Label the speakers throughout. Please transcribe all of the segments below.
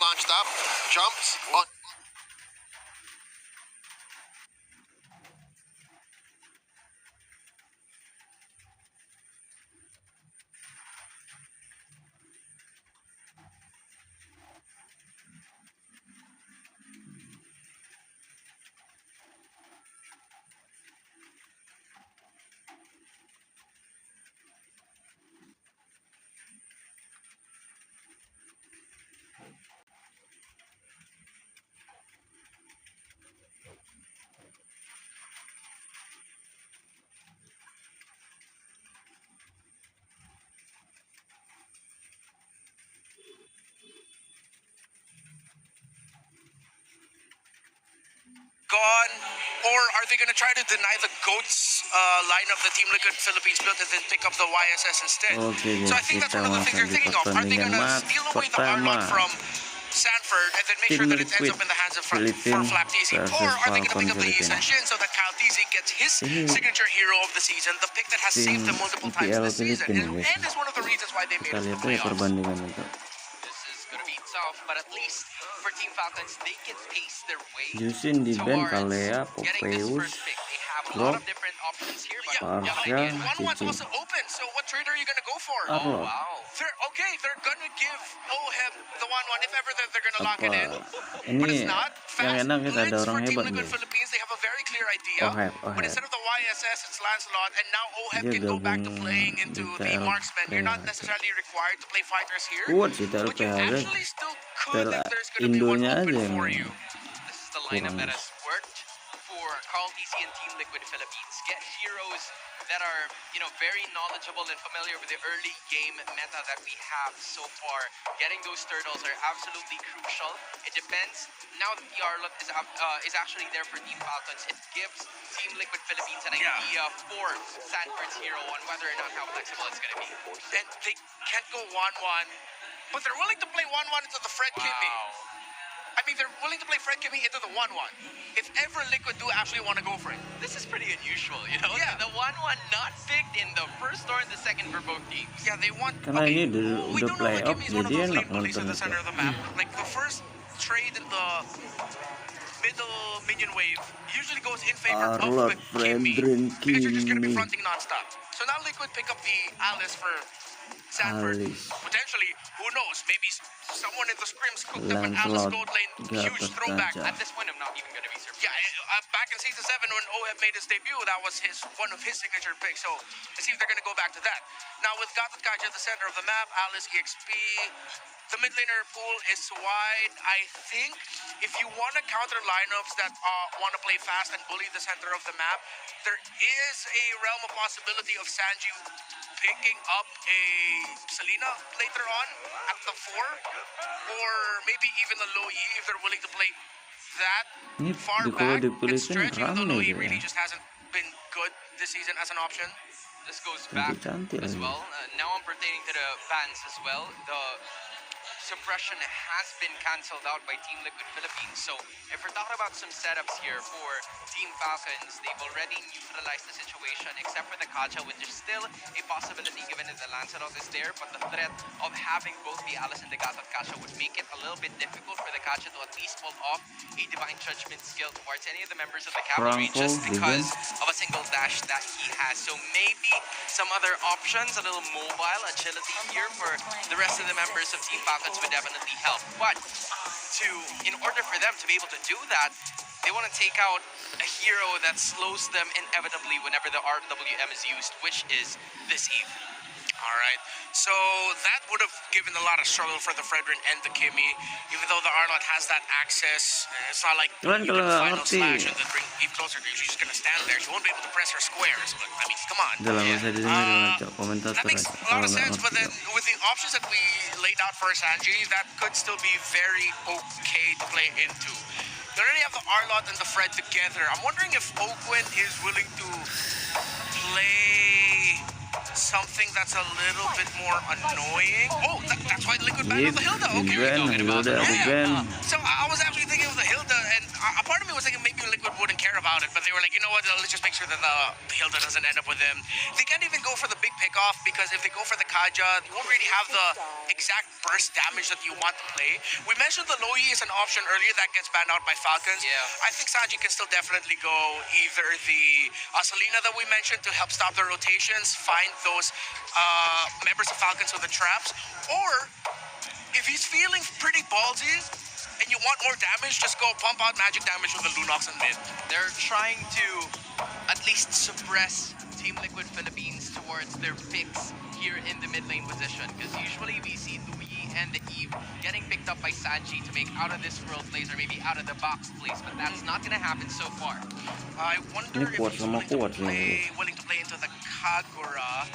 Speaker 1: Launched up, jumps. On. Gone, or are they going to try to deny the GOAT's lineup the Team Liquid Philippines built and then pick up the YSS instead?
Speaker 2: Okay,
Speaker 1: So I think that's one of the things they're thinking of. Are they going to steal away the Arnold from Sanford and then make sure that it ends up in the hands of for Flcn, or are they going to pick up the S16 so that Tlph gets his signature hero of the season, the pick that has saved them multiple times this season, and is one of the reasons why they made it to the playoffs. Tough, but at least for Team Falcons, they can pace their way
Speaker 2: Jusin di band Kalea,
Speaker 1: getting this
Speaker 2: Popeus,
Speaker 1: first pick. They have a lot of different options here, but
Speaker 2: Parsha,
Speaker 1: one-one's also open. So what trade are you gonna go for?
Speaker 2: Oh
Speaker 1: wow! They're gonna give OHEB the 1-1 if ever they're gonna lock it in. But it's not fast.
Speaker 2: Yang enak kita ada
Speaker 1: Blitz
Speaker 2: orang
Speaker 1: for Team
Speaker 2: hebat
Speaker 1: Liquid
Speaker 2: nih.
Speaker 1: Philippines, they have a very clear idea. But instead of the YSS, it's Lancelot, and now OHEB
Speaker 2: Dia
Speaker 1: can go back to
Speaker 2: gabung
Speaker 1: playing into
Speaker 2: di
Speaker 1: the marksman. You're not
Speaker 2: Tlph.
Speaker 1: necessarily required to play fighters here,
Speaker 2: Kuat sih
Speaker 1: but you
Speaker 2: Tlph,
Speaker 1: actually still could if there's gonna be one
Speaker 2: Indonya
Speaker 1: open
Speaker 2: aja
Speaker 1: for
Speaker 2: yang
Speaker 1: you. This is the lineup that has worked for Carl TC and Team Liquid Philippines. Get heroes that are, very knowledgeable and familiar with the early game meta that we have so far. Getting those turtles are absolutely crucial. It depends. Now that the Arlot is actually there for Team Falcons, it gives Team Liquid Philippines an idea for Sanford's hero on whether or not how flexible it's going to be. And they can't go 1-1, but they're willing to play 1-1 into the Fred Kimmy. I mean, they're willing to play Fred Kimmy into the 1-1. If ever Liquid do actually want to go for it. This is pretty unusual, Yeah. The 1-1 not picked in the first or in the second for both teams. Yeah, they want...
Speaker 2: Karena ini
Speaker 1: we
Speaker 2: udah
Speaker 1: don't know if
Speaker 2: playoff,
Speaker 1: Kimmy is one of
Speaker 2: jadi
Speaker 1: those
Speaker 2: enak
Speaker 1: lane bullies in
Speaker 2: nonton
Speaker 1: the center of the map. Like, the first trade in the middle minion wave usually goes in favor of the Kimmy, because you're just going to be fronting non-stop. So now Liquid pick up the Alice for Sanford. Potentially, who knows, maybe someone in the scrims cooked up an Alice gold lane, huge throwback. At this point, I'm not even going to be surprised. Yeah, back in Season 7 when OHEB made his debut, that was one of his signature picks, so let's see if they're going to go back to that. Now with Gatotkaja at the center of the map, Alice EXP, the mid laner pool is wide. I think if you want to counter lineups that want to play fast and bully the center of the map, there is a realm of possibility of Sanji picking up a Selena later on at the 4, or maybe even a Low Yi if they're willing to play that far back and stretch, even though Low Yi really just hasn't been good this season as an option. This goes back as well. Now I'm pertaining to the fans as well. The suppression has been cancelled out by Team Liquid Philippines. So if we're talking about some setups here for Team Falcons, they've already neutralized the situation except for the Kacha, which is still a possibility given that the Lancelot is there, but the threat of having both the Alice and the Gatot Kacha would make it a little bit difficult for the Kacha to at least pull off a Divine Judgment skill towards any of the members of the cavalry just because of a single dash that he has. So maybe some other options, a little mobile agility here for the rest of the members of Team Falcons would definitely help. But in order for them to be able to do that, they want to take out a hero that slows them inevitably whenever the RWM is used, which is this Eve. Alright, so that would have given a lot of struggle for the Fredrin and the Kimmy, even though the Arlot has that access. It's not like you can final slash and then bring Eve closer to you. She's just going to stand there. She won't be able to press her squares, but I mean, come on. That makes a lot of sense, but then with the options that we laid out for Sanji, that could still be very okay to play into. They already have the Arlot and the Fred together. I'm wondering if Oakwind is willing to play something that's a little bit more annoying. Oh, that's why Liquid banned the Hilda. Okay, we're talking about that. So I was actually thinking of the Hilda, and a part of me was thinking maybe Liquid wouldn't care about about it, but they were like, you know what, let's just make sure that the Hilda doesn't end up with them. They can't even go for the big pickoff because if they go for the Kaja, you won't really have the exact burst damage that you want to play. We mentioned the Loi is an option earlier that gets banned out by Falcons.
Speaker 3: Yeah.
Speaker 1: I think Sanji can still definitely go either the Selena that we mentioned to help stop the rotations, find those members of Falcons with the traps, or if he's feeling pretty ballsy and you want more damage, just go pump out magic damage with the Lunox in mid.
Speaker 3: They're trying to at least suppress Team Liquid Philippines towards their picks here in the mid lane position, because usually we see Louis and the Eve getting picked up by Sanji to make out of this world plays or maybe out of the box plays, but that's not going to happen so far.
Speaker 1: I wonder if he's willing to play into the Kagura.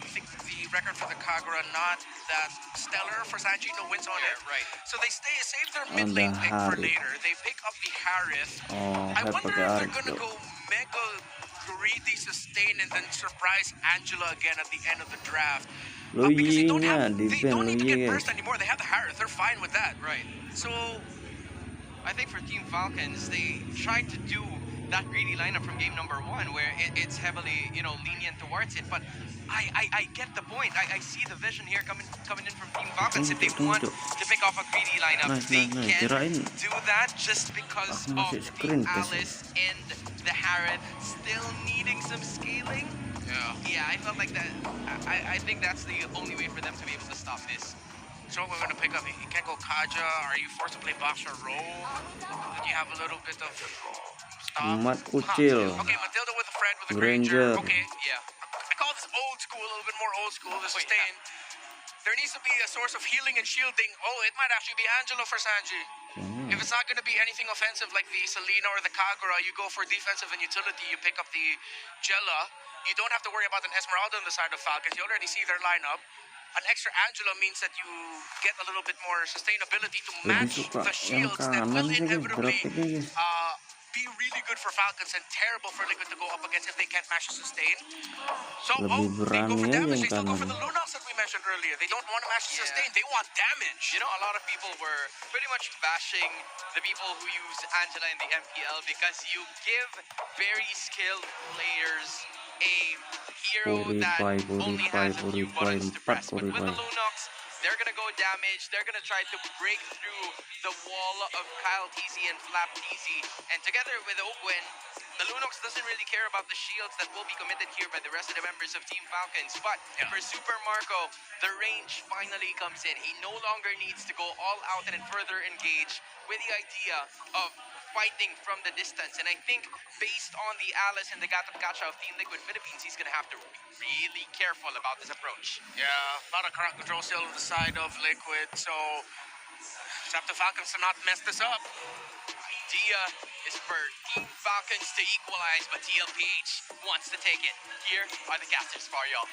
Speaker 1: I think the record for the Kagura not that stellar for Sanji to wins on it.
Speaker 3: Right.
Speaker 1: So they save their mid lane pick for later. They pick up the Harith. I wonder if they're gonna go mega greedy sustain and then surprise Angela again at the end of the draft. Because they don't need to get burst anymore. They have the Harith. They're fine with that.
Speaker 3: Right.
Speaker 1: So
Speaker 3: I think for Team Falcons, they tried to do that greedy lineup from game number 1 where it's heavily, lenient towards it, but I get the point. I see the vision here coming in from Team Falcons. If they want to pick off a greedy lineup, they can do that just because of the Alice and the Harith still needing some scaling. Yeah, I felt like that. I think that's the only way for them to be able to stop this.
Speaker 1: So we're gonna pick up. You can't go Kaja. Are you forced to play boxer role? Then you have a little bit of stuff.
Speaker 2: Mat Ucil.
Speaker 1: Okay, Matilda with a Fred with a
Speaker 2: Granger.
Speaker 1: Okay,
Speaker 3: Yeah.
Speaker 1: I call this old school, a little bit more old school. The sustain. There needs to be a source of healing and shielding. Oh, it might actually be Angelo for Sanji. If it's not gonna be anything offensive like the Selena or the Kagura, you go for defensive and utility. You pick up the Jella. You don't have to worry about an Esmeralda on the side of Falcons. You already see their lineup. An extra Angela means that you get a little bit more sustainability to match the shields that will inevitably be really good for Falcons and terrible for Liquid to go up against if they can't match the sustain. So, they go for damage. They still go for the Lunox that we mentioned earlier. They don't want to match the sustain. They want damage.
Speaker 3: A lot of people were pretty much bashing the people who use Angela in the MPL because you give very skilled players a hero that only has a few buttons to press. But with the Lunox, they're going to go damage. They're going to try to break through the wall of Kyle TZ and Flap TZ. And together with Ogwen, the Lunox doesn't really care about the shields that will be committed here by the rest of the members of Team Falcons. But for Super Marco, the range finally comes in. He no longer needs to go all out and further engage with the idea of fighting from the distance. And I think based on the Alice and the Gacha of Team Liquid Philippines, he's going to have to be really careful about this approach.
Speaker 1: Yeah, a lot of crowd control still on the side of Liquid, so it's up to Falcons to not mess this up.
Speaker 3: Idea is for Team Falcons to equalize, but Tlph wants to take it. Here are the casters for y'all.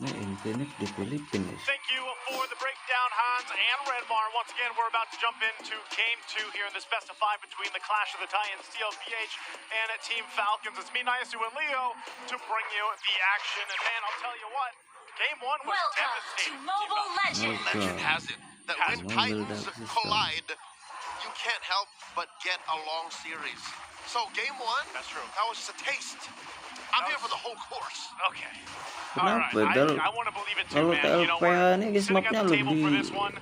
Speaker 2: Infinite di Philippines.
Speaker 4: Thank you for the breakdown, Hans and Redmar. Once again, we're about to jump into Game 2 here in this best of 5 between the Clash of the Titans, Tlph, and Team Falcons. It's me, Niasu, and Leo to bring you the action. And man, I'll tell you what, Game 1 was devastating.
Speaker 5: Mobile Legend.
Speaker 6: Legend has it that when Titans collide, you can't help but get a long series. So Game 1,
Speaker 4: that's true.
Speaker 6: That was just a taste. I'm here for the whole course.
Speaker 4: Okay.
Speaker 2: Kenapa?
Speaker 4: Alright, I want to believe it too,
Speaker 2: Kalau
Speaker 4: man. You know,
Speaker 2: Tlph ini
Speaker 4: we're sitting
Speaker 2: mapnya
Speaker 4: at the table for
Speaker 2: lebih
Speaker 4: this one.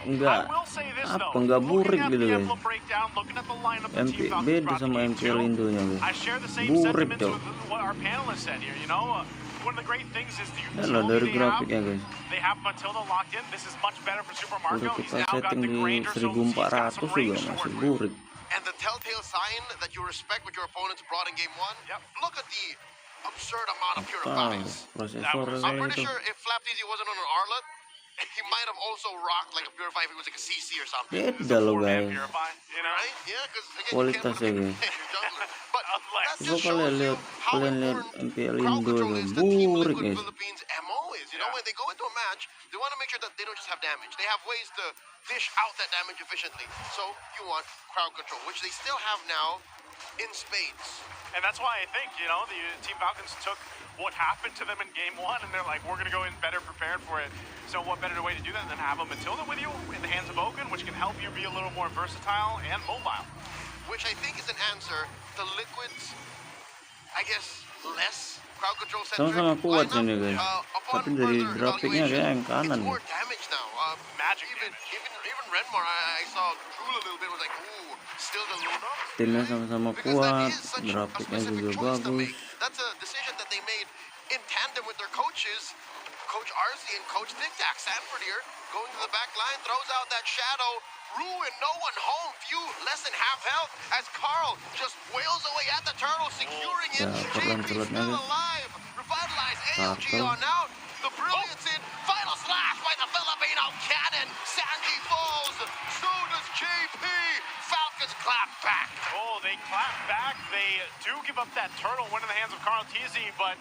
Speaker 2: enggak
Speaker 4: I will say this,
Speaker 2: apa
Speaker 4: though.
Speaker 2: enggak burik
Speaker 4: Looking at
Speaker 2: gitu
Speaker 4: the
Speaker 2: guys.
Speaker 4: Emblem breakdown, looking at the lineup of Team Falcons
Speaker 2: Beda
Speaker 4: throughout
Speaker 2: sama
Speaker 4: Game
Speaker 2: MPL
Speaker 4: 2,
Speaker 2: Indonya
Speaker 4: I
Speaker 2: guys.
Speaker 4: share the same
Speaker 2: Burik
Speaker 4: sentiments
Speaker 2: dong.
Speaker 4: with what our panelists said here. You know, one of the great things is the
Speaker 2: Yalah dari
Speaker 4: utility
Speaker 2: grafiknya guys.
Speaker 4: they have Matilda locked in. This is much better for Super Marco.
Speaker 2: Udah
Speaker 4: He's
Speaker 2: kita
Speaker 4: now got
Speaker 2: setting
Speaker 4: the
Speaker 2: di
Speaker 4: Granger, so he's got
Speaker 2: 1400
Speaker 4: some
Speaker 2: juga
Speaker 4: range to
Speaker 2: masih
Speaker 4: work with.
Speaker 2: burik.
Speaker 6: And the telltale sign that you respect what your opponents brought in Game 1,
Speaker 4: Yep.
Speaker 6: look at the absurd amount of
Speaker 2: Wow,
Speaker 6: purifiers.
Speaker 2: prosesor
Speaker 6: I'm
Speaker 2: kali
Speaker 6: pretty
Speaker 2: itu.
Speaker 6: sure if Flapteasy wasn't on an Arlet, he might have also rocked like a purifier if he was like a CC or something.
Speaker 2: Beda loh
Speaker 4: Four-man
Speaker 2: guys.
Speaker 4: Purify, you know?
Speaker 6: Right? Yeah, because again,
Speaker 2: Kualitasnya
Speaker 6: you
Speaker 2: guys.
Speaker 6: can't put jungler. But that
Speaker 2: Coba
Speaker 6: just
Speaker 2: kalian
Speaker 6: shows you
Speaker 2: lihat,
Speaker 6: how
Speaker 2: kalian lihat
Speaker 6: important
Speaker 2: MPL
Speaker 6: crowd
Speaker 2: Indo
Speaker 6: control
Speaker 2: itu
Speaker 6: is. The Team
Speaker 2: burik
Speaker 6: Liquid
Speaker 2: guys.
Speaker 6: Philippines MO is. You know, when they go into a match, they want to make sure that they don't just have damage. They have ways to dish out that damage efficiently. So you want crowd control, which they still have now in spades.
Speaker 4: And that's why I think, you know, the Team Falcons took what happened to them in Game 1, and they're like, we're going to go in better prepared for it. So what better way to do that than have a Matilda with you in the hands of Oaken, which can help you be a little more versatile and mobile.
Speaker 6: which I think is an answer to Liquid's, I guess, less crowd control centric
Speaker 2: Sama-sama kuat
Speaker 6: lineup.
Speaker 2: ini guys.
Speaker 6: Upon
Speaker 2: Tapi dari
Speaker 6: further
Speaker 2: grafiknya
Speaker 6: evaluation,
Speaker 2: kayak yang kanan
Speaker 6: it's
Speaker 2: nih.
Speaker 6: more damage now.
Speaker 4: Magic
Speaker 6: even
Speaker 4: damage.
Speaker 6: even Renmar, I saw drool a little bit, was like, ooh, still the Luna.
Speaker 2: Timnya sama-sama
Speaker 6: Because that
Speaker 2: kuat,
Speaker 6: is such a
Speaker 2: grafiknya
Speaker 6: specific
Speaker 2: juga
Speaker 6: choice to
Speaker 2: bagus.
Speaker 6: make. That's a decision that they made in tandem with their coaches, Coach RC and Coach Tic-Tac. Sanford here, going to the back line, throws out that shadow. Ruin, no one home. Few less than half health as Carl just wails away at the turtle, securing it. JP still alive. Revitalized AOG on out. The brilliance in. Final slash by the Filipino cannon. Sanji falls. So does JP. Falcons clap back.
Speaker 4: Oh, they clap back. They do give up that turtle, one in the hands of Carl Tizzy, but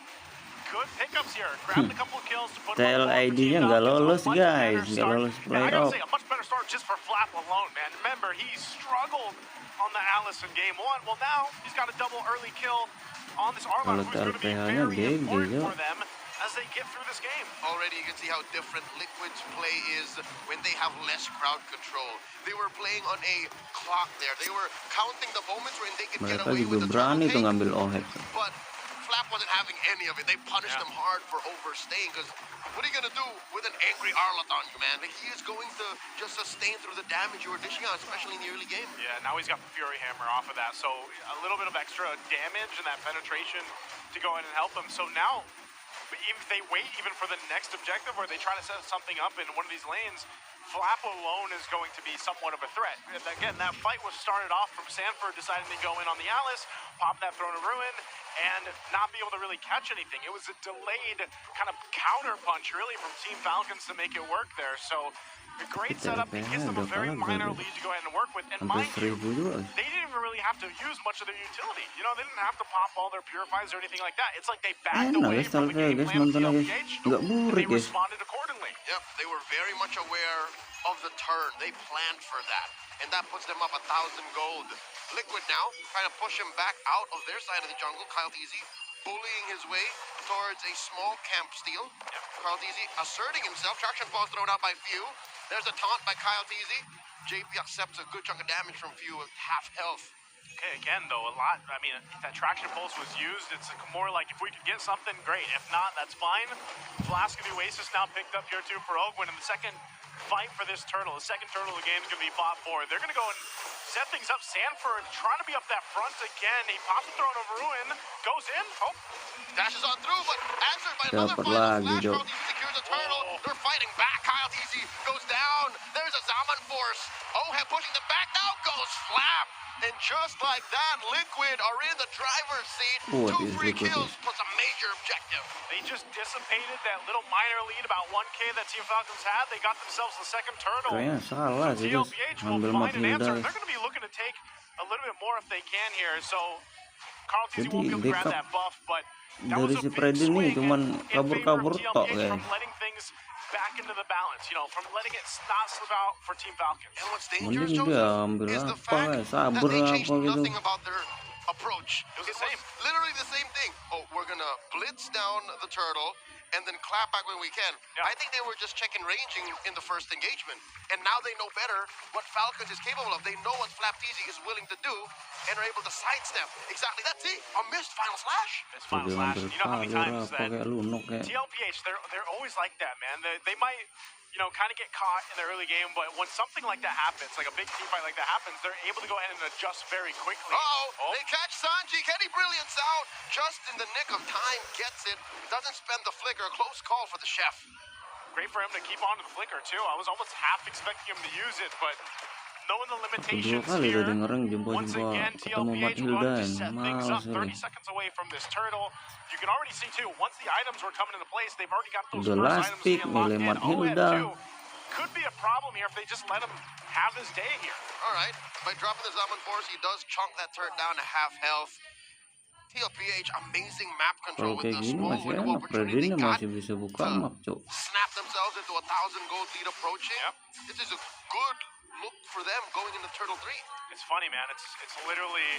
Speaker 4: good pickups here. Grabbed a couple of kills to put
Speaker 2: TL ID-nya nggak lolos guys, nggak lolos playoff.
Speaker 4: A much better start just for Flap alone, man. Remember, he struggled on the Allison game one. Well, now he's got a double early kill on this Arlon, who's going to be very important for them as they get through this game.
Speaker 6: Already you can see how different Liquid's play is when they have less crowd control. They were playing on a clock there. They were counting the moments when they could get
Speaker 2: Mereka
Speaker 6: away
Speaker 2: juga
Speaker 6: with the
Speaker 2: berani tuh
Speaker 6: turtle
Speaker 2: ngambil
Speaker 6: take,
Speaker 2: OHEC.
Speaker 6: but Flap wasn't having any of it. They punished them hard for overstaying, because what are you going to do with an angry Arlot on you, man? Like, he is going to just sustain through the damage you were dishing out, especially in the early game.
Speaker 4: Yeah, now he's got the Fury Hammer off of that, so a little bit of extra damage and that penetration to go in and help him. So now, if they wait even for the next objective or they try to set something up in one of these lanes, Flap alone is going to be somewhat of a threat. And again, that fight was started off from Sanford deciding to go in on the Alice, pop that Throne of Ruin, and not be able to really catch anything. It was a delayed kind of counter punch, really, from Team Falcons to make it work there. So a great setup. It gives them a very minor lead to go ahead and work with. And mind you, they didn't even really have to use much of their utility. You know, they didn't have to pop all their purifiers or anything like that. It's like they backed away from the game plan of Tlph, and they responded accordingly.
Speaker 6: Yep, they were very much aware of the turn. They planned for that, and that puts them up 1,000 gold. Liquid now trying to push him back out of their side of the jungle. Kyle Tizzy bullying his way towards a small camp steal. Kyle Tizzy asserting himself. Traction falls thrown out by Few. There's a taunt by Kyle Tizzy. JP accepts a good chunk of damage from Few with half health.
Speaker 4: Okay, again, though, a lot. I mean, if that traction pulse was used, it's more like if we could get something, great. If not, that's fine. Flask of the Oasis now picked up here, too, for Ogwin in the second fight for this turtle. The second turtle of the game is going to be fought for. They're going to go and set things up. Sanford trying to be up that front again. He pops the Throne of Ruin, goes in. Oh.
Speaker 6: Dashes on through, but answered by another final flash. Kyle Tizzy secures a turtle. They're fighting back. Kyle Tizzy goes down. There's a Zaman force. Oheb pushing them back. Now goes Flap. And just like that, Liquid are in the driver's seat. 2 free kills plus a major objective.
Speaker 4: They just dissipated that little minor lead, about 1K that Team Falcons had. They got themselves the second turtle.
Speaker 2: Kayaknya salah sih guys,
Speaker 4: Tlph
Speaker 2: ambil
Speaker 4: will find an answer.
Speaker 2: Matilda.
Speaker 4: They're going to be looking to take a little bit more if they can here. So Carl Tizzy
Speaker 2: Jadi
Speaker 4: won't be able to grab
Speaker 2: backup
Speaker 4: that buff, but that
Speaker 2: dari
Speaker 4: was a
Speaker 2: si
Speaker 4: big
Speaker 2: Freddy
Speaker 4: swing
Speaker 2: nih cuman
Speaker 4: in favor of
Speaker 2: kabur-kabur tok
Speaker 4: Tlph
Speaker 2: guys.
Speaker 4: from letting things back into the balance, you know, from letting it not slip out for Team Falcons.
Speaker 6: And what's dangerous,
Speaker 2: Mending dia
Speaker 6: Joseph,
Speaker 2: ambil
Speaker 6: is the
Speaker 2: apa
Speaker 6: fact
Speaker 2: guys,
Speaker 6: that
Speaker 2: sabar
Speaker 6: they
Speaker 2: apa
Speaker 6: changed
Speaker 2: gitu.
Speaker 6: nothing about their approach.
Speaker 4: It was the same.
Speaker 6: Literally the same thing. Oh, we're gonna blitz down the turtle and then clap back when we can.
Speaker 4: Yeah.
Speaker 6: I think they were just checking ranging in the first engagement, and now they know better what Falcons is capable of. They know what Flap Tizzy is willing to do, and are able to sidestep. Exactly, that's it. A missed final slash.
Speaker 4: This final
Speaker 2: Jadi
Speaker 4: slash,
Speaker 2: ambil
Speaker 4: you know how many
Speaker 2: pagar
Speaker 4: times
Speaker 2: apa
Speaker 4: that
Speaker 2: kayak lunok kayak.
Speaker 4: Tlph, they're always like that, man. They might, you know, kind of get caught in the early game, but when something like that happens, like a big team fight like that happens, they're able to go ahead and adjust very quickly.
Speaker 6: They catch Sanji. Kenny Brilliance out just in the nick of time. Gets it. Doesn't spend the flicker. Close call for the chef.
Speaker 4: Great for him to keep on to the flicker, too. I was almost half expecting him to use it, but knowing the
Speaker 2: Kedua
Speaker 4: limitations
Speaker 2: kali
Speaker 4: here,
Speaker 2: tadi ngereng
Speaker 4: once
Speaker 2: jumpa-jumpa
Speaker 4: again,
Speaker 2: ketemu
Speaker 4: Tlph
Speaker 2: Matilda
Speaker 4: will
Speaker 2: yang
Speaker 4: set things up
Speaker 2: males
Speaker 4: 30 seconds away from this turtle. You can already see, too, once the items were coming into place, they've already got those
Speaker 2: udah
Speaker 4: first
Speaker 2: last
Speaker 4: items
Speaker 2: pick
Speaker 4: being
Speaker 2: milih
Speaker 4: locked in.
Speaker 2: Matilda.
Speaker 4: Oheb, too, could be a problem here if they just let him have his day here.
Speaker 6: All right. By dropping the Zaman Force, he does chunk that turret down to half health. Tlph, amazing map control
Speaker 2: Kalau
Speaker 6: with
Speaker 2: kayak
Speaker 6: the
Speaker 2: gini
Speaker 6: small
Speaker 2: masih
Speaker 6: window
Speaker 2: enak,
Speaker 6: opportunity
Speaker 2: Freddy
Speaker 6: they got
Speaker 2: masih bisa buka
Speaker 6: to
Speaker 2: map cok.
Speaker 6: snap themselves into 1,000 gold lead approaching.
Speaker 4: Yep.
Speaker 6: This is a good look for them going into Turtle 3.
Speaker 4: It's funny, man. It's literally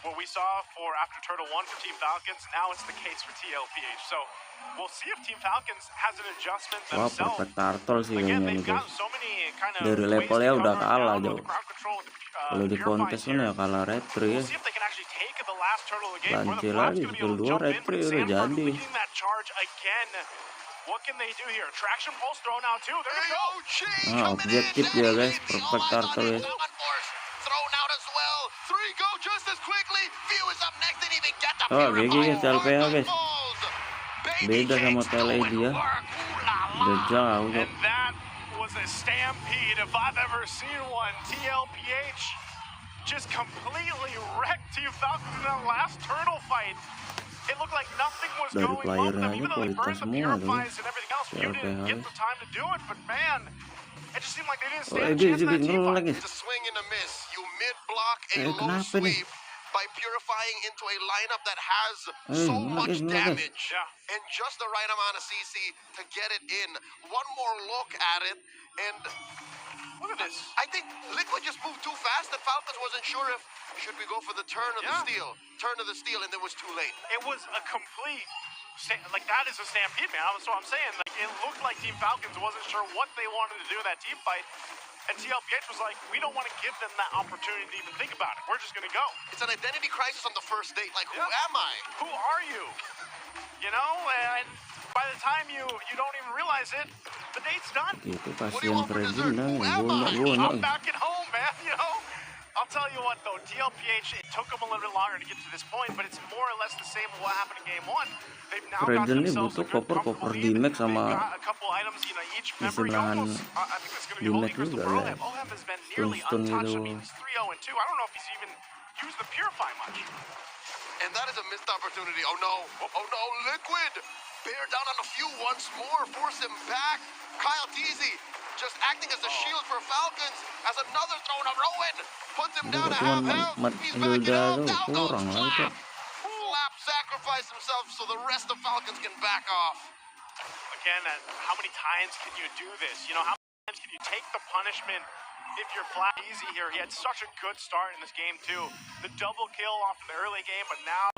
Speaker 4: what we saw for after Turtle 1 for Team Falcons. Now it's the case for TLPH. So we'll see if Team Falcons has an adjustment
Speaker 2: Wah,
Speaker 4: themselves.
Speaker 2: perfect turtle sih
Speaker 4: Again,
Speaker 2: kayaknya nih
Speaker 4: they've
Speaker 2: guys.
Speaker 4: got so many kind of
Speaker 2: Dari
Speaker 4: ways to
Speaker 2: levelnya udah
Speaker 4: cover
Speaker 2: kalah
Speaker 4: down with
Speaker 2: jauh.
Speaker 4: the crowd control and
Speaker 2: Kalau di kontes
Speaker 4: purifies
Speaker 2: ya
Speaker 4: here.
Speaker 2: kalah retri ya.
Speaker 4: We'll see if they can actually take the last turtle of the game.
Speaker 2: Lance
Speaker 4: Where the Flaps
Speaker 2: lagi
Speaker 4: gonna be
Speaker 2: skill
Speaker 4: able to
Speaker 2: 2
Speaker 4: jump in,
Speaker 2: retri
Speaker 4: but
Speaker 2: udah
Speaker 4: Sanford
Speaker 2: jadi.
Speaker 4: leading that charge again. What can they do here? Traction pulse thrown out too. There we go.
Speaker 2: Ah, objektif dia guys, perfect turtle ya.
Speaker 6: Thrown out as well. 3 go just as quickly. Few is up next. Didn't even get the
Speaker 2: Oh, GG guys, Tlph guys.
Speaker 6: Baby
Speaker 2: Beda sama
Speaker 6: Kate's
Speaker 2: Tele
Speaker 6: doing
Speaker 2: dia.
Speaker 6: work. Ooh la la.
Speaker 2: Udah jauh kok.
Speaker 4: And that was a stampede if I've ever seen one. TLPH just completely wrecked Team Falcons in that last turtle fight. It looked like nothing was
Speaker 2: Dari
Speaker 4: going well for them,
Speaker 2: playernya
Speaker 4: even though they
Speaker 2: kualitas
Speaker 4: burned the
Speaker 2: semua tuh.
Speaker 4: purifies and everything else. You didn't get the time to do it, but man, it just seemed like they didn't
Speaker 2: Oh,
Speaker 4: stand a
Speaker 2: dia
Speaker 4: chance in
Speaker 2: juga
Speaker 4: that team
Speaker 2: ngelag
Speaker 4: fight.
Speaker 2: guys.
Speaker 6: It's a swing and a miss. You mid-block a low
Speaker 2: kenapa nih?
Speaker 6: sweep by purifying into a lineup that has so much
Speaker 2: ngelag.
Speaker 6: damage.
Speaker 4: Yeah.
Speaker 6: And just the right amount of CC to get it in. One more look at it, and
Speaker 4: Look at this.
Speaker 6: I think Liquid just moved too fast that Falcons wasn't sure if should we go for the turn of the steal. Turn of the steal, and it was too late.
Speaker 4: It was a complete, like that is a stampede, man. That's what I'm saying. Like it looked like Team Falcons wasn't sure what they wanted to do in that team fight. And TLPH was like, we don't want to give them that opportunity to even think about it. We're just going to go.
Speaker 6: It's an identity crisis on the first date. Like, who
Speaker 4: Yeah.
Speaker 6: am I?
Speaker 4: Who are you? You know, and by the time you don't even realize it, the date's done.
Speaker 2: Itu
Speaker 6: What do you
Speaker 2: kasihan
Speaker 6: want for dessert?
Speaker 2: Fredina,
Speaker 6: Who am I?
Speaker 4: I'm back at home, man, you know? I'll tell you what, though, TLPH, it took them a little bit longer to get to this point, but it's more or less the same as what happened in Game 1. They've now got
Speaker 2: Fredin ini
Speaker 4: themselves a
Speaker 2: butuh
Speaker 4: good, comfortable
Speaker 2: koper
Speaker 4: lead.
Speaker 2: D-Max
Speaker 4: They've
Speaker 2: sama
Speaker 4: got a couple items, you know, each member, you
Speaker 2: sebelahan
Speaker 4: almost, I think it's going to be holding
Speaker 2: D-Max
Speaker 4: Crystal
Speaker 2: juga
Speaker 4: Pearl.
Speaker 2: ya.
Speaker 4: OHEM has been nearly
Speaker 2: Stone
Speaker 4: untouched. I
Speaker 2: itu.
Speaker 4: mean, he's 3-0-2. I don't know if he's even used the Purify much.
Speaker 6: And that is a missed opportunity. Oh no. Oh no. Liquid. Bear down on a few once more. Force him back. Kyle Teasy just acting as a shield for Falcons. Has another throw of Rowan. Puts him down to half health. He's backing up. Now goes
Speaker 2: kurang lah itu.
Speaker 6: Flap. Flap sacrificed himself so the rest of Falcons can back off.
Speaker 4: Again, how many times can you do this? You know, how many times can you take the punishment if you're flat easy here? He had such a good start in this game, too. The double kill off in the early game, but now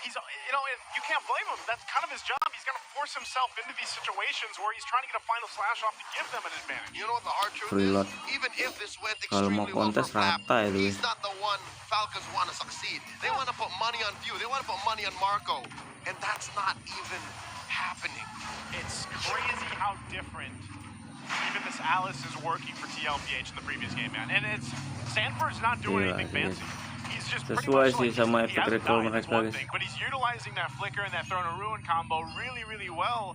Speaker 4: he's, you know, and you can't blame him. That's kind of his job. He's going to force himself into these situations where he's trying to get a final slash off to give them an advantage.
Speaker 6: You know what the hard truth
Speaker 2: Freelot.
Speaker 6: is? Even if this went
Speaker 2: Kalau mau
Speaker 6: extremely well for
Speaker 2: kontes
Speaker 6: Flap,
Speaker 2: rata itu
Speaker 6: he's not the one Falcons want to succeed. They want to put money on View. They want to put money on Marco. And that's not even happening.
Speaker 4: It's crazy how different even this Alice is working for TLPH in the previous game, man. And it's Sanford's not doing anything fancy. He's just pretty
Speaker 2: Sesuai
Speaker 4: much
Speaker 2: sih
Speaker 4: like,
Speaker 2: sama
Speaker 4: he
Speaker 2: efek
Speaker 4: hasn't
Speaker 2: recall
Speaker 4: died, that's
Speaker 2: mereka
Speaker 4: one
Speaker 2: guys.
Speaker 4: thing, but he's utilizing that flicker and that Throne of Ruin combo really, really well.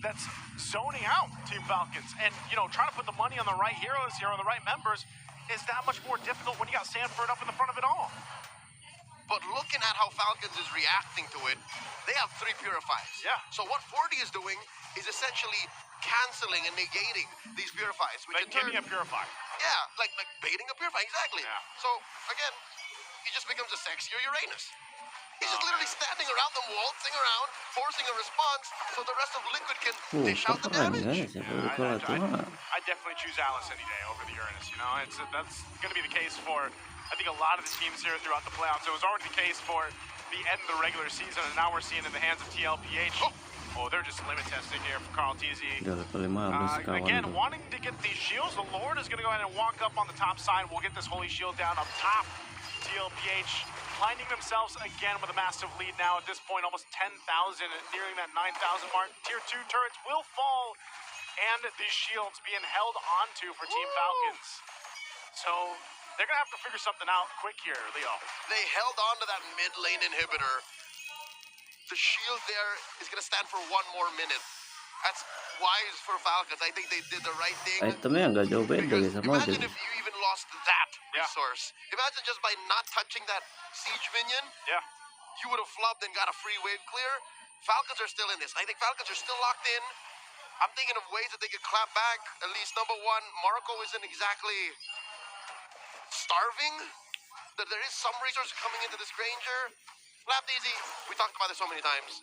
Speaker 4: That's zoning out Team Falcons. And, you know, trying to put the money on the right heroes here, on the right members, is that much more difficult when you got Sanford up in the front of it all.
Speaker 6: But looking at how Falcons is reacting to it, they have 3 purifies.
Speaker 4: Yeah.
Speaker 6: So what 40 is doing is essentially canceling and negating these purifies. Which
Speaker 4: Like
Speaker 6: in turn,
Speaker 4: giving a Purify.
Speaker 6: yeah, like baiting a purify, exactly.
Speaker 4: Yeah.
Speaker 6: So again, he just becomes a sexier Uranus. He's just literally standing around them, waltzing around, forcing a response, so the rest of Liquid can dish out the
Speaker 2: keren
Speaker 6: damage.
Speaker 2: guys ya recall itu mah.
Speaker 4: I definitely choose Alice any day over the Uranus. You know, that's going to be the case for, I think, a lot of the teams here throughout the playoffs. It was already the case for the end of the regular season, and now we're seeing in the hands of TLPH. Oh, they're just limit testing here for Carl TZ.
Speaker 2: Udah level 15 kawan
Speaker 4: Again,
Speaker 2: tuh.
Speaker 4: wanting to get these shields, the Lord is going to go ahead and walk up on the top side. We'll get this Holy Shield down up top. TLPH finding themselves again with a massive lead now at this point, almost 10,000, nearing that 9,000 mark. Tier 2 turrets will fall, and these shields being held onto for Team Falcons. So they're going to have to figure something out quick here, Leo.
Speaker 6: They held on to that mid lane inhibitor. The shield there is going to stand for 1 more minute. That's wise for Falcons. I think they did the right thing.
Speaker 2: Itemnya nggak jauh beda
Speaker 6: Because
Speaker 2: ya sama aja.
Speaker 6: imagine if you even lost that
Speaker 4: Yeah.
Speaker 6: resource. Imagine just by not touching that siege minion,
Speaker 4: Yeah.
Speaker 6: you would have flubbed and got a free wave clear. Falcons are still in this. I think Falcons are still locked in. I'm thinking of ways that they could clap back. At least number 1, Marco isn't exactly starving. There is some resources coming into this Granger. Flap easy. We talked about this so many times.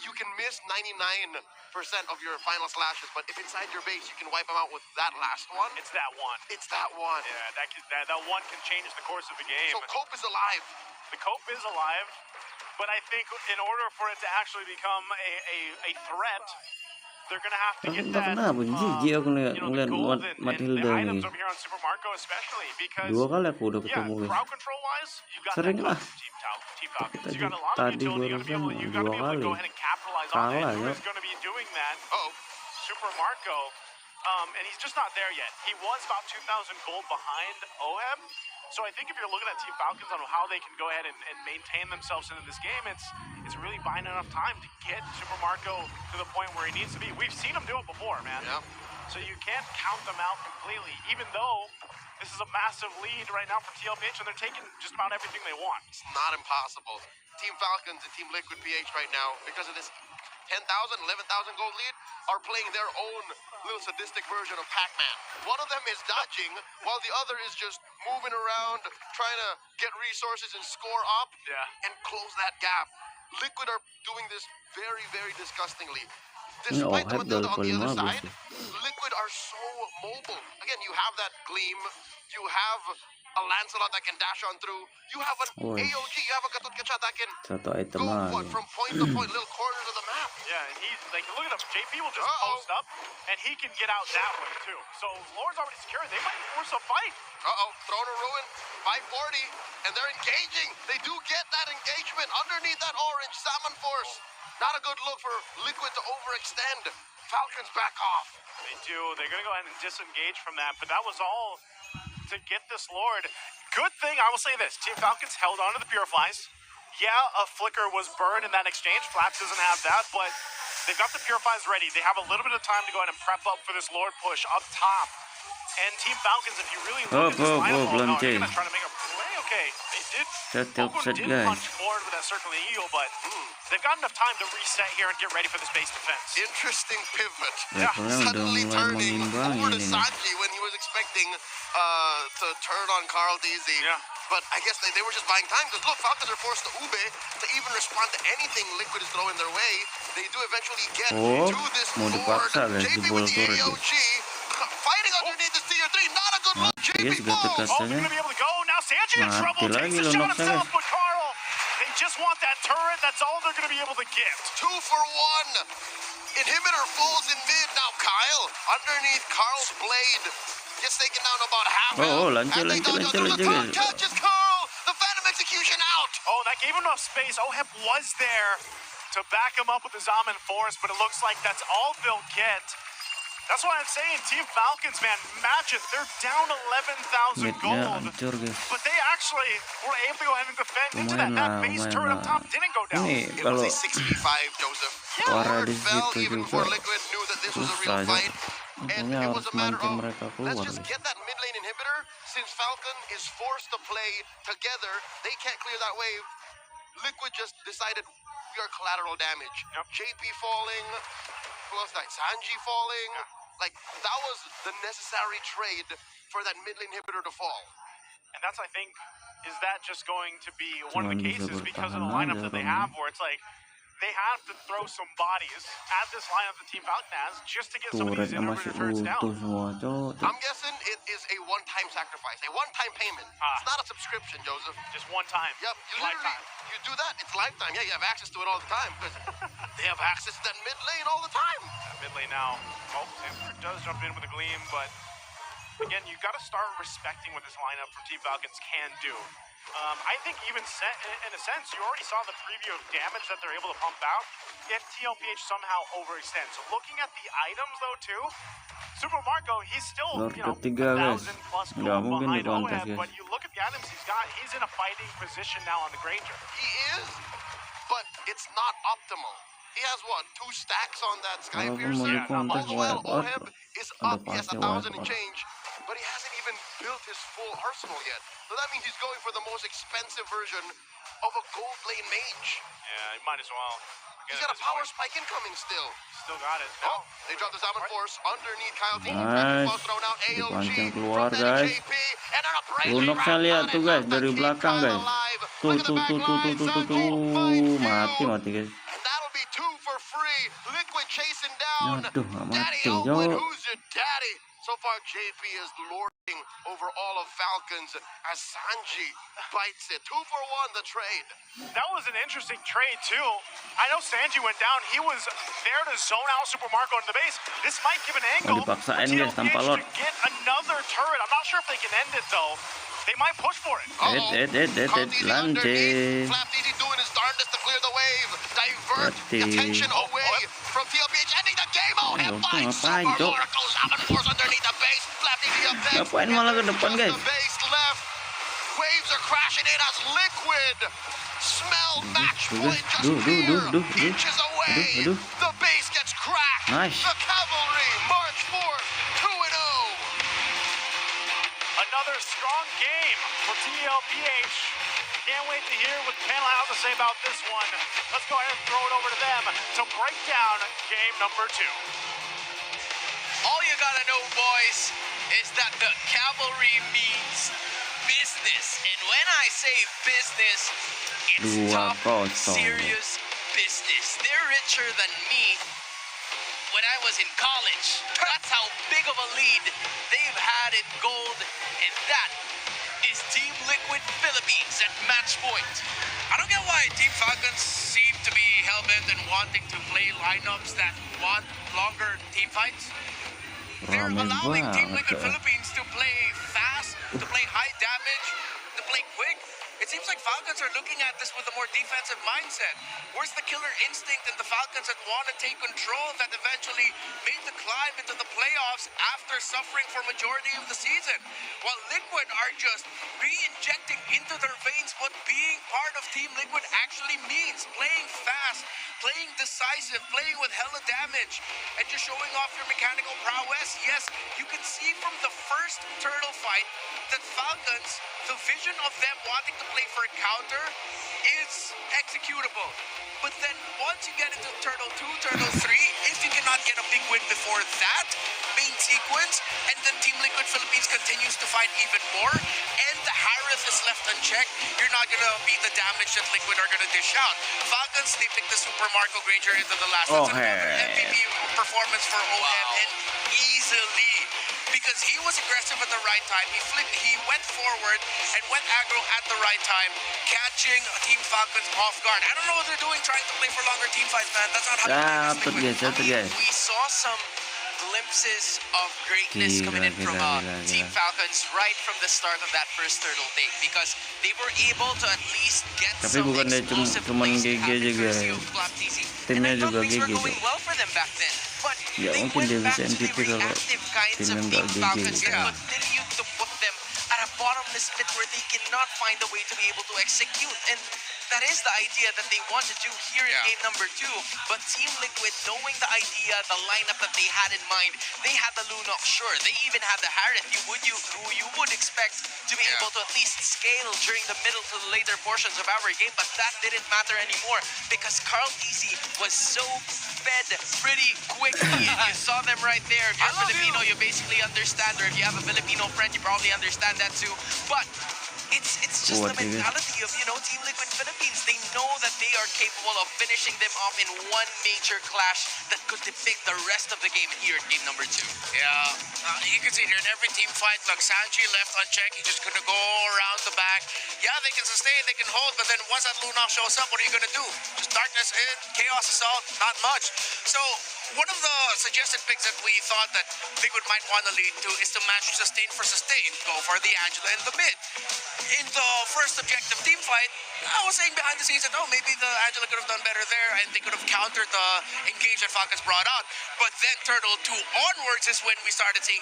Speaker 6: you can miss 99% of your final slashes, but if inside your base, you can wipe them out with that last one.
Speaker 4: It's that one.
Speaker 6: It's that one.
Speaker 4: Yeah, that one can change the course of the game.
Speaker 6: So Cope is alive.
Speaker 4: The Cope is alive, but I think in order for it to actually become a threat, they're gonna have to get that.
Speaker 2: Kenapa jijik aku
Speaker 4: The gold and the
Speaker 2: Hilda
Speaker 4: items
Speaker 2: nih.
Speaker 4: over here on Super Marco especially because
Speaker 2: 2 kali aku udah ketemu guys.
Speaker 4: crowd control wise, you got
Speaker 2: Sering
Speaker 4: that
Speaker 2: lah.
Speaker 4: Team Falcons. You
Speaker 2: Kita
Speaker 4: got a lot of
Speaker 2: tadi
Speaker 4: utility. You
Speaker 2: barusan
Speaker 4: gotta
Speaker 2: 2
Speaker 4: be able to
Speaker 2: kali
Speaker 4: go ahead and capitalize on
Speaker 2: kalah
Speaker 4: it.
Speaker 2: ya.
Speaker 4: Who's gonna be doing that? Super Marco. And he's just not there yet. He was about 2,000 gold behind Oheb. So I think if you're looking at Team Falcons on how they can go ahead and maintain themselves into this game, it's really buying enough time to get Super Marco to the point where he needs to be. We've seen him do it before, man.
Speaker 6: Yeah.
Speaker 4: So you can't count them out completely, even though this is a massive lead right now for Tlph, and they're taking just about everything they want.
Speaker 6: It's not impossible. Team Falcons and Team Liquid PH right now, because of this 10,000, 11,000 gold lead, are playing their own little sadistic version of Pac-Man. One of them is dodging, while the other is just moving around, trying to get resources and score up and close that gap. Liquid are doing this very, very disgustingly. Despite the Matilda on the other side, Liquid are so mobile. Again, you have that Gleam, you have a Lancelot that can dash on through, you have an AOG, you have a Gatut Kachat that can go from point to point, little corners of the map.
Speaker 4: Yeah, and he's like, look at him. JP will just post up, and he can get out that way too. So Lord's already secured. They might force a fight.
Speaker 6: Throne of Ruin, 540, and they're engaging. They do get that engagement underneath that orange Salmon Force. Not a good look for Liquid to overextend. Falcons back off.
Speaker 4: They do. They're going to go ahead and disengage from that, but that was all to get this Lord. Good thing, I will say this, Team Falcons held on to the Purifies. Yeah, a Flicker was burned in that exchange. Flaps doesn't have that, but they've got the Purifies ready. They have a little bit of time to go ahead and prep up for this Lord push up top. And Team Falcons, if you really look at this lineup, they're going to try to make a play. Okay, they did. Falcon did punch forward with that circling eagle, but they've got enough time to reset here and get ready for this base defense.
Speaker 6: Interesting pivot.
Speaker 2: Suddenly
Speaker 6: turning over to Sanji when he was expecting to turn on Carl DZ. But I guess they were just buying time, because look, Falcons are forced to Ube to even respond to anything Liquid is throwing their way. They do eventually get to this Lord. JP with the AOG, fighting underneath the Tier 3, not a good look. JP falls.
Speaker 4: Oh, they're going to be able to go. Now Sanji in trouble, takes the shot himself, but Carl, they just want that turret. That's all they're going to be able to get.
Speaker 6: 2 for 1. Inhibitor falls in mid. Now Kyle, underneath Carl's blade, gets taken down about half health.
Speaker 2: Lanjut.
Speaker 6: Catches Carl. The Phantom Execution out.
Speaker 4: Oh, that gave him enough space. Oheb was there to back him up with his Zaman Force, but it looks like that's all they'll get. That's what I'm saying. Team Falcons, man, imagine they're down 11,000 gold, but they actually were able to go ahead and defend into that. That base turret up top didn't go down.
Speaker 6: It was a 6v5, Joseph. Lord fell even before Liquid knew that this was a real fight. And it was a matter of, let's just get that mid lane inhibitor. Since Falcon is forced to play together, they can't clear that wave. Liquid just decided we are collateral damage. JP falling, who else died? Sanji falling. Like, that was the necessary trade for that mid lane inhibitor to fall.
Speaker 4: And that's, I think, is that just going to be one of the cases because of the lineup that they have, where it's like, they have to throw some bodies at this lineup the Team Falcon has just to get some of these inhibitor turrets down.
Speaker 6: I'm guessing it is a one-time sacrifice, a one-time payment. It's not a subscription, Joseph.
Speaker 4: Just one time.
Speaker 6: Yep, you do that, it's lifetime. Yeah, you have access to it all the time, because they have access to that mid lane all the time.
Speaker 4: Mid lane now. Oh, Sanford does jump in with a Gleam, but again, you got to start respecting what this lineup from Team Falcons can do. I think even in a sense, you already saw the preview of damage that they're able to pump out if Tlph somehow overextends. So looking at the items though too, Super Marco, he's still, 1,000+ gold behind Oheb, but you look at the items he's got, he's in a fighting position now on the Granger.
Speaker 6: He is, but it's not optimal. He has what, 2 stacks on that Sky Piercer? While Oheb is up, he has 1,000 and change, but he hasn't even built his full arsenal yet. So that means he's going for the most expensive version of a gold lane mage.
Speaker 4: Yeah, he might as well.
Speaker 6: He's got a power spike incoming still.
Speaker 4: Still got it.
Speaker 6: Oh, they dropped the Zaman Force underneath Kyle T.
Speaker 2: Nice.
Speaker 6: Thrown out AOG
Speaker 2: Keluar guys. Lunoknya lihat tuh guys dari belakang guys. Tuh. Mati guys.
Speaker 6: And that'll be 2 for down.
Speaker 2: Aduh, nggak
Speaker 6: Daddy
Speaker 2: mati,
Speaker 6: Owen,
Speaker 2: Jo.
Speaker 6: who's your daddy? So far, JP is lording over all of Falcons as Sanji bites it. 2 for 1, the trade.
Speaker 4: That was an interesting trade, too. I know Sanji went down. He was there to zone out Super Marco into the base. This might give an angle for
Speaker 2: dipaksain, guys, tanpa
Speaker 4: TLPH
Speaker 2: lot.
Speaker 4: to get another turret. I'm not sure if they can end it, though. They might push for it.
Speaker 2: Lanjut.
Speaker 6: Flcn doing his darndest to clear the wave. Divert attention away from TLPH. Ending the game. Oh, him by
Speaker 2: ngapain,
Speaker 6: Super
Speaker 2: Jo?
Speaker 6: Oracle. Shaman Force underneath the base. Flcn up next.
Speaker 2: Ngapain malah ke depan,
Speaker 6: Just
Speaker 2: guys?
Speaker 6: the base left. Waves are crashing in as Liquid. Smell match point just here. Inches away. The base gets cracked.
Speaker 2: Nice.
Speaker 6: The cavalry march forth 2-0.
Speaker 4: Another strong game for TLPH. Can't wait to hear what the panel has to say about this one. Let's go ahead and throw it over to them to break down game number 2.
Speaker 3: All you gotta know, boys, is that the cavalry means business. And when I say business, it's top,
Speaker 2: 2-0.
Speaker 3: serious business. They're richer than me when I was in college. That's how big of a lead they've had in gold, and that is Team Liquid Philippines at match point.
Speaker 1: I don't get why Team Falcons seem to be hell-bent and wanting to play lineups that want longer team fights. They're
Speaker 2: Rame
Speaker 1: allowing Team
Speaker 2: banget,
Speaker 1: Liquid
Speaker 2: coy.
Speaker 1: Philippines to play fast, to play high damage, to play quick. It seems like Falcons are looking at this with a more defensive mindset. Where's the killer instinct in the Falcons that want to take control, that eventually made the climb into the playoffs after suffering for majority of the season? While Liquid are just re-injecting into their veins what being part of Team Liquid actually means. Playing fast, playing decisive, playing with hella damage, and just showing off your mechanical prowess. Yes, you can see from the first turtle fight that Falcons, the vision of them wanting to play for a counter is executable. But then once you get into Turtle 2, Turtle 3, if you cannot get a big win before that main sequence, and then Team Liquid Philippines continues to fight even more, and the Harith is left unchecked, you're not going to beat the damage that Liquid are going to dish out. Falcons, they picked the Super Marco Granger into the last. That's another MVP performance for OM, and easily. Because he was aggressive at the right time. He went forward and went aggro at the right time, catching Team Falcons off guard. I don't know what they're doing trying to play for longer team fights, man. That's not how to play this Liquid.
Speaker 3: We saw some glimpses of greatness coming in from Team Falcons right from the start of that first turtle take, because they were able to at least get
Speaker 2: Tapi
Speaker 3: some
Speaker 2: bukan dia
Speaker 3: explosive
Speaker 2: cuman
Speaker 3: plays to
Speaker 2: GG
Speaker 3: happen
Speaker 2: juga.
Speaker 3: first of Tlph.
Speaker 2: Timnya
Speaker 3: And I thought
Speaker 2: juga
Speaker 3: things were
Speaker 2: GG,
Speaker 3: going well for them back then. But
Speaker 2: Ya,
Speaker 3: they
Speaker 2: mungkin
Speaker 3: went
Speaker 2: dia
Speaker 3: back
Speaker 2: bisa
Speaker 3: to the
Speaker 2: MVP kalau
Speaker 3: reactive kinds
Speaker 2: timnya
Speaker 3: of
Speaker 2: nggak
Speaker 3: Team
Speaker 2: GG.
Speaker 3: Falcons that
Speaker 2: Ya.
Speaker 3: continued to put them at a bottomless pit where they cannot find a way to be able to execute. And that is the idea that they want to do here in game number 2. But Team Liquid, knowing the idea, the lineup that they had in mind, they had the Lunox, sure. They even had the Harith, who you would expect to be able to at least scale during the middle to the later portions of our game. But that didn't matter anymore, because Carl Easy was so fed pretty quickly. And you saw them right there. If you're Filipino, you basically understand. Or if you have a Filipino friend, you probably understand that too. But it's just the mentality of, Team Liquid Philippines. They know that they are capable of finishing them off in one major clash that could depict the rest of the game here in game number 2.
Speaker 1: Yeah, you can see here in every team fight, look, Sanji left unchecked. He's just going to go around the back. Yeah, they can sustain, they can hold, but then once that Lunox shows up, what are you going to do? Just darkness in, chaos assault, not much. So one of the suggested picks that we thought that Liquid might want to lead to is to match sustain for sustain. Go for the Angela in the mid. In the first objective team fight, I was saying behind the scenes that, maybe the Angela could have done better there and they could have countered the engage that Falcons brought out. But then Turtle 2 onwards is when we started saying,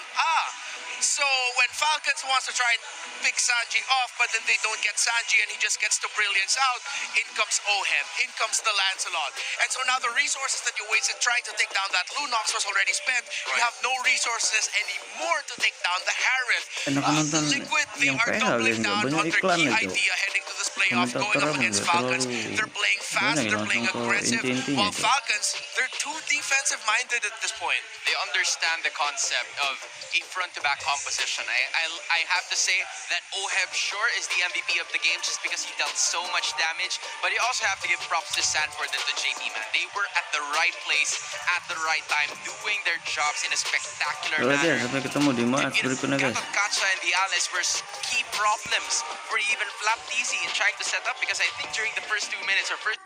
Speaker 1: so when Falcons wants to try and pick Sanji off, but then they don't get Sanji and he just gets the brilliance out, in comes Ohem, in comes the Lancelot. And so now the resources that you wasted trying to take down that Lunox was already spent. You have no resources anymore to take down the Harith.
Speaker 2: Enak nonton
Speaker 1: Liquid, they
Speaker 2: yang
Speaker 1: are
Speaker 2: PL
Speaker 1: doubling
Speaker 2: ya, nggak
Speaker 1: down
Speaker 2: banyak
Speaker 1: on their
Speaker 2: iklan
Speaker 1: key
Speaker 2: itu.
Speaker 1: idea heading to this playoff. playoff going up against Falcons. They're playing fast, they're playing aggressive, while Falcons, they're too defensive-minded at this point.
Speaker 3: They understand the concept of a front-to-back composition. I have to say that Oheb sure is the MVP of the game just because he dealt so much damage, but you also have to give props to Sanford and the JP, man. They were at the right place at the right time, doing their jobs in a spectacular manner.
Speaker 2: Sampai ketemu di match berikutnya guys.
Speaker 3: Kacha and the Alice were key problems for even Flap DC in trying to set up, because I think during the first 2 minutes or first